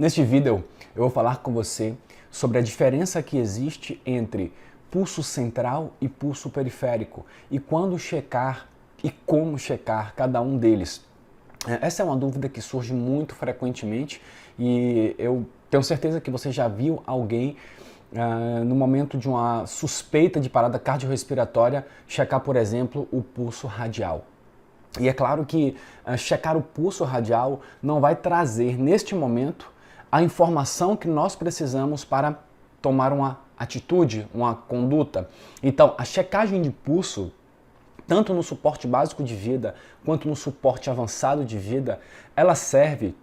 Neste vídeo eu vou falar com você sobre a diferença que existe entre pulso central e pulso periférico e quando checar e como checar cada um deles. Essa é uma dúvida que surge muito frequentemente e eu tenho certeza que você já viu alguém no momento de uma suspeita de parada cardiorrespiratória checar, por exemplo, o pulso radial. E é claro que checar o pulso radial não vai trazer neste momento a informação que nós precisamos para tomar uma atitude, uma conduta. Então, a checagem de pulso, tanto no suporte básico de vida quanto no suporte avançado de vida, ela serve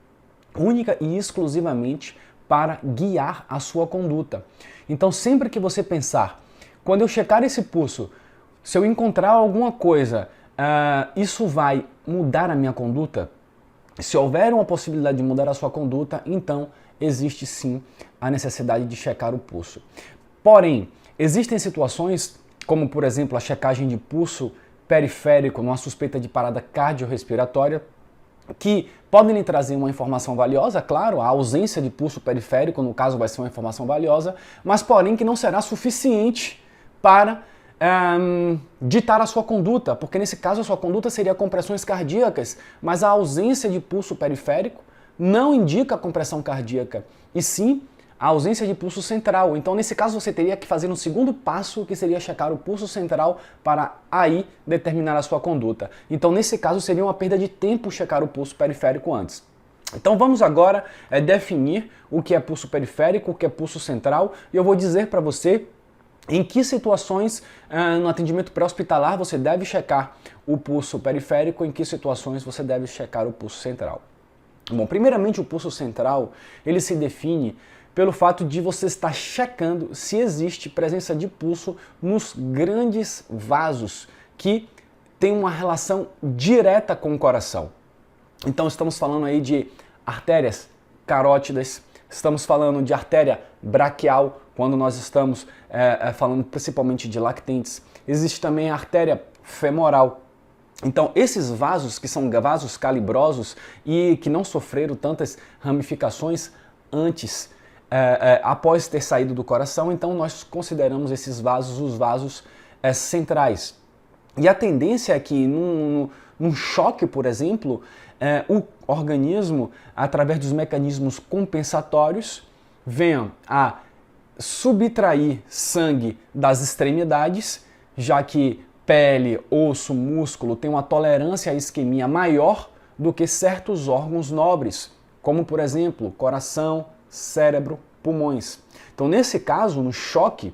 única e exclusivamente para guiar a sua conduta. Então, sempre que você pensar, quando eu checar esse pulso, se eu encontrar alguma coisa, isso vai mudar a minha conduta? Se houver uma possibilidade de mudar a sua conduta, então existe sim a necessidade de checar o pulso. Porém, existem situações, como por exemplo a checagem de pulso periférico numa suspeita de parada cardiorrespiratória, que podem lhe trazer uma informação valiosa, claro, a ausência de pulso periférico, no caso, vai ser uma informação valiosa, mas porém que não será suficiente para ditar a sua conduta, porque nesse caso a sua conduta seria compressões cardíacas, mas a ausência de pulso periférico não indica a compressão cardíaca, e sim a ausência de pulso central. Então nesse caso você teria que fazer um segundo passo, que seria checar o pulso central para aí determinar a sua conduta. Então nesse caso seria uma perda de tempo checar o pulso periférico antes. Então vamos agora definir o que é pulso periférico, o que é pulso central, e eu vou dizer para você em que situações no atendimento pré-hospitalar você deve checar o pulso periférico, em que situações você deve checar o pulso central. Bom, primeiramente o pulso central, ele se define pelo fato de você estar checando se existe presença de pulso nos grandes vasos que tem uma relação direta com o coração. Então estamos falando aí de artérias carótidas, estamos falando de artéria braquial, quando nós estamos falando principalmente de lactentes. Existe também a artéria femoral. Então, esses vasos, que são vasos calibrosos e que não sofreram tantas ramificações antes, após ter saído do coração, então nós consideramos esses vasos os vasos centrais. E a tendência é que num choque, por exemplo, o organismo, através dos mecanismos compensatórios, venha a subtrair sangue das extremidades, já que pele, osso, músculo tem uma tolerância à isquemia maior do que certos órgãos nobres, como por exemplo, coração, cérebro, pulmões. Então nesse caso, no choque,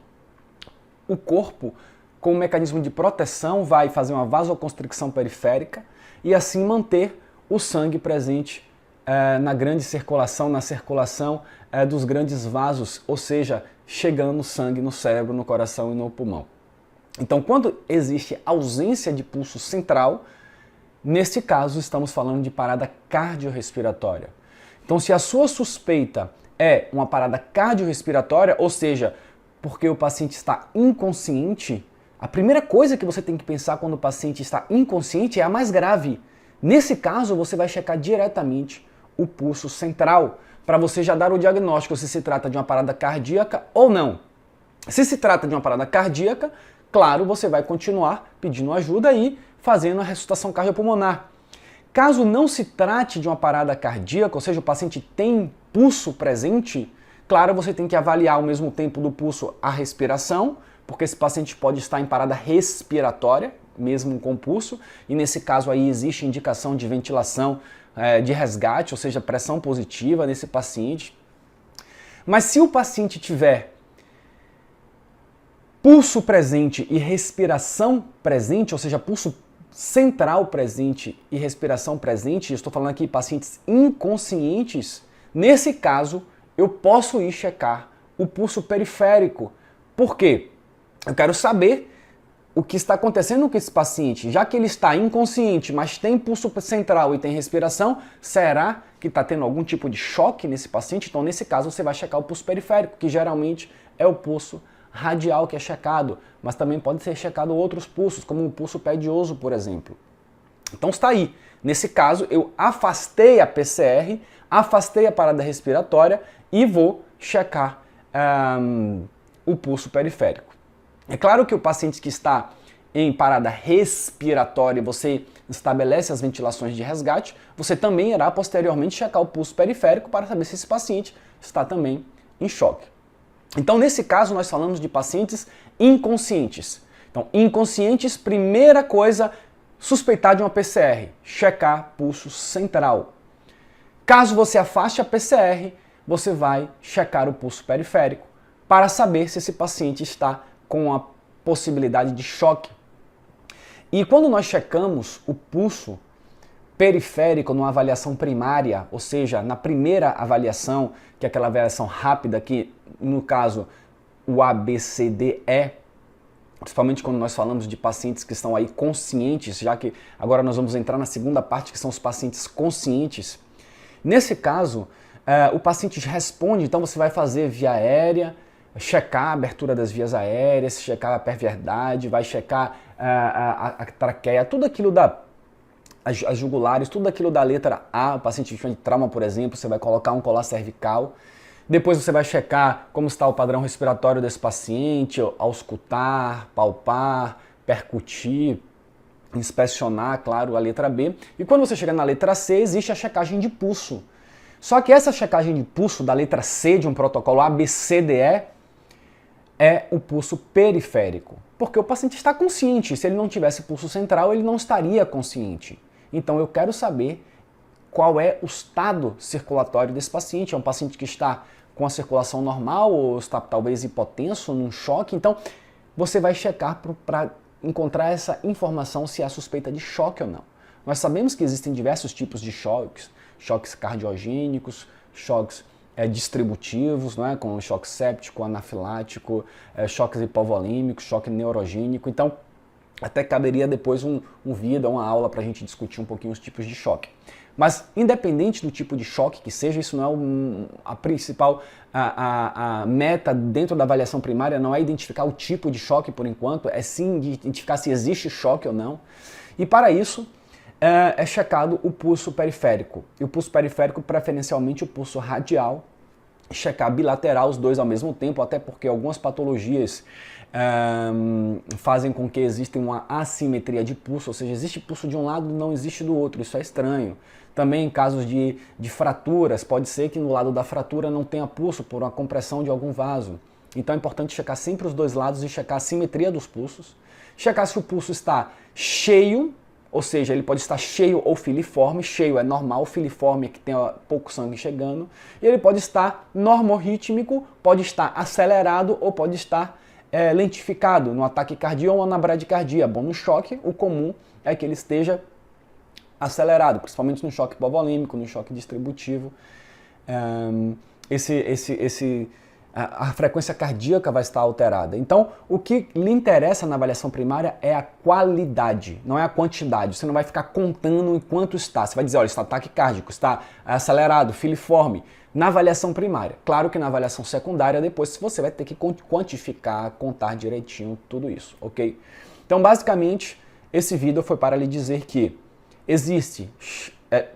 o corpo, com o mecanismo de proteção, vai fazer uma vasoconstricção periférica e assim manter o sangue presente na grande circulação, na circulação dos grandes vasos, ou seja, chegando sangue no cérebro, no coração e no pulmão. Então, quando existe ausência de pulso central, nesse caso estamos falando de parada cardiorrespiratória. Então, se a sua suspeita é uma parada cardiorrespiratória, ou seja, porque o paciente está inconsciente, a primeira coisa que você tem que pensar quando o paciente está inconsciente é a mais grave. Nesse caso, você vai checar diretamente o pulso central, para você já dar o diagnóstico se trata de uma parada cardíaca ou não. Se se trata de uma parada cardíaca, claro, você vai continuar pedindo ajuda e fazendo a ressuscitação cardiopulmonar. Caso não se trate de uma parada cardíaca, ou seja, o paciente tem pulso presente, claro, você tem que avaliar ao mesmo tempo do pulso a respiração, porque esse paciente pode estar em parada respiratória, mesmo com pulso, e nesse caso aí existe indicação de ventilação de resgate, ou seja, pressão positiva nesse paciente. Mas se o paciente tiver pulso presente e respiração presente, ou seja, pulso central presente e respiração presente, estou falando aqui de pacientes inconscientes, nesse caso eu posso ir checar o pulso periférico. Por quê? Eu quero saber o que está acontecendo com esse paciente. Já que ele está inconsciente, mas tem pulso central e tem respiração, será que está tendo algum tipo de choque nesse paciente? Então, nesse caso, você vai checar o pulso periférico, que geralmente é o pulso radial que é checado, mas também pode ser checado outros pulsos, como o pulso pedioso, por exemplo. Então está aí. Nesse caso, eu afastei a PCR afastei a parada respiratória e vou checar o pulso periférico. É claro que o paciente que está em parada respiratória, você estabelece as ventilações de resgate, você também irá posteriormente checar o pulso periférico para saber se esse paciente está também em choque. Então, nesse caso, nós falamos de pacientes inconscientes. Então, inconscientes, primeira coisa, suspeitar de uma PCR, checar pulso central. Caso você afaste a PCR, você vai checar o pulso periférico para saber se esse paciente está com a possibilidade de choque. E quando nós checamos o pulso periférico numa avaliação primária, ou seja, na primeira avaliação, que é aquela avaliação rápida, que no caso o ABCDE, principalmente quando nós falamos de pacientes que estão aí conscientes, já que agora nós vamos entrar na segunda parte, que são os pacientes conscientes. Nesse caso, o paciente responde, então você vai fazer via aérea, checar a abertura das vias aéreas, checar a pervierdade, vai checar a traqueia, tudo aquilo as jugulares, tudo aquilo da letra A, o paciente de trauma, por exemplo, você vai colocar um colar cervical. Depois você vai checar como está o padrão respiratório desse paciente, auscultar, palpar, percutir, inspecionar, claro, a letra B. E quando você chegar na letra C, existe a checagem de pulso. Só que essa checagem de pulso da letra C de um protocolo ABCDE é o pulso periférico, porque o paciente está consciente. Se ele não tivesse pulso central, ele não estaria consciente. Então eu quero saber qual é o estado circulatório desse paciente. É um paciente que está com a circulação normal ou está talvez hipotenso, num choque. Então você vai checar para encontrar essa informação se há suspeita de choque ou não. Nós sabemos que existem diversos tipos de choques, choques cardiogênicos, choques distributivos, não é? Como choque séptico, anafilático, choques hipovolêmicos, choque neurogênico. Então, até caberia depois um vídeo, uma aula para a gente discutir um pouquinho os tipos de choque. Mas, independente do tipo de choque que seja, isso não é a principal a meta dentro da avaliação primária, não é identificar o tipo de choque por enquanto, é sim identificar se existe choque ou não. E para isso, é checado o pulso periférico. E o pulso periférico, preferencialmente o pulso radial, checar bilateral, os dois ao mesmo tempo, até porque algumas patologias fazem com que exista uma assimetria de pulso, ou seja, existe pulso de um lado e não existe do outro, isso é estranho. Também em casos de fraturas, pode ser que no lado da fratura não tenha pulso por uma compressão de algum vaso. Então é importante checar sempre os dois lados e checar a simetria dos pulsos. Checar se o pulso está cheio, ou seja, ele pode estar cheio ou filiforme. Cheio é normal, filiforme é que tem pouco sangue chegando. E ele pode estar normorrítmico, pode estar acelerado ou pode estar lentificado no ataque cardíaco ou na bradicardia. Bom, no choque, o comum é que ele esteja acelerado, principalmente no choque hipovolêmico, no choque distributivo. A frequência cardíaca vai estar alterada. Então, o que lhe interessa na avaliação primária é a qualidade, não é a quantidade. Você não vai ficar contando enquanto está. Você vai dizer, olha, está taquicárdico, está acelerado, filiforme. Na avaliação primária. Claro que na avaliação secundária, depois você vai ter que quantificar, contar direitinho tudo isso, ok? Então, basicamente, esse vídeo foi para lhe dizer que existe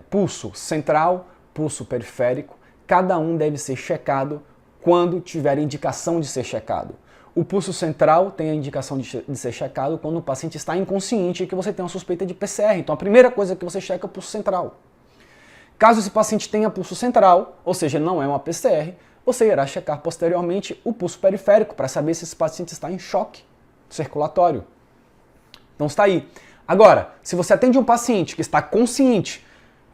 pulso central, pulso periférico, cada um deve ser checado quando tiver indicação de ser checado. O pulso central tem a indicação de ser checado quando o paciente está inconsciente e que você tem uma suspeita de PCR. Então a primeira coisa que você checa é o pulso central. Caso esse paciente tenha pulso central, ou seja, não é uma PCR, você irá checar posteriormente o pulso periférico para saber se esse paciente está em choque circulatório. Então está aí. Agora, se você atende um paciente que está consciente,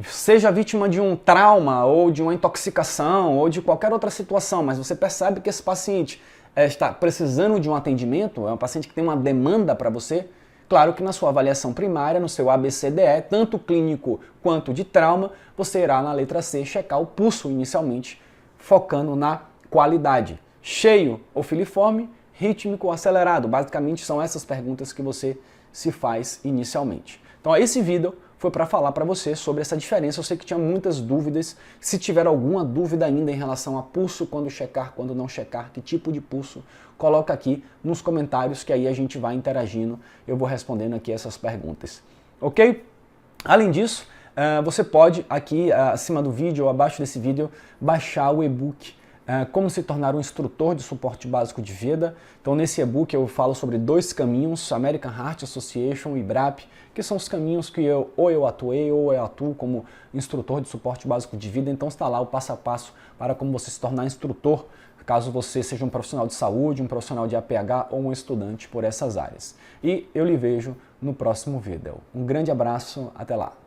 seja vítima de um trauma ou de uma intoxicação ou de qualquer outra situação, mas você percebe que esse paciente está precisando de um atendimento, é um paciente que tem uma demanda para você, claro que na sua avaliação primária, no seu ABCDE, tanto clínico quanto de trauma, você irá na letra C checar o pulso inicialmente, focando na qualidade. Cheio ou filiforme, rítmico ou acelerado. Basicamente são essas perguntas que você se faz inicialmente. Então esse vídeo foi para falar para você sobre essa diferença. Eu sei que tinha muitas dúvidas. Se tiver alguma dúvida ainda em relação a pulso, quando checar, quando não checar, que tipo de pulso, coloca aqui nos comentários que aí a gente vai interagindo. Eu vou respondendo aqui essas perguntas. Ok? Além disso, Você pode aqui acima do vídeo ou abaixo desse vídeo baixar o e-book Como se tornar um instrutor de suporte básico de vida. Então nesse e-book eu falo sobre 2 caminhos, American Heart Association e BRAP, que são os caminhos que eu atuei ou eu atuo como instrutor de suporte básico de vida. Então está lá o passo a passo para como você se tornar instrutor, caso você seja um profissional de saúde, um profissional de APH ou um estudante por essas áreas. E eu lhe vejo no próximo vídeo. Um grande abraço, até lá!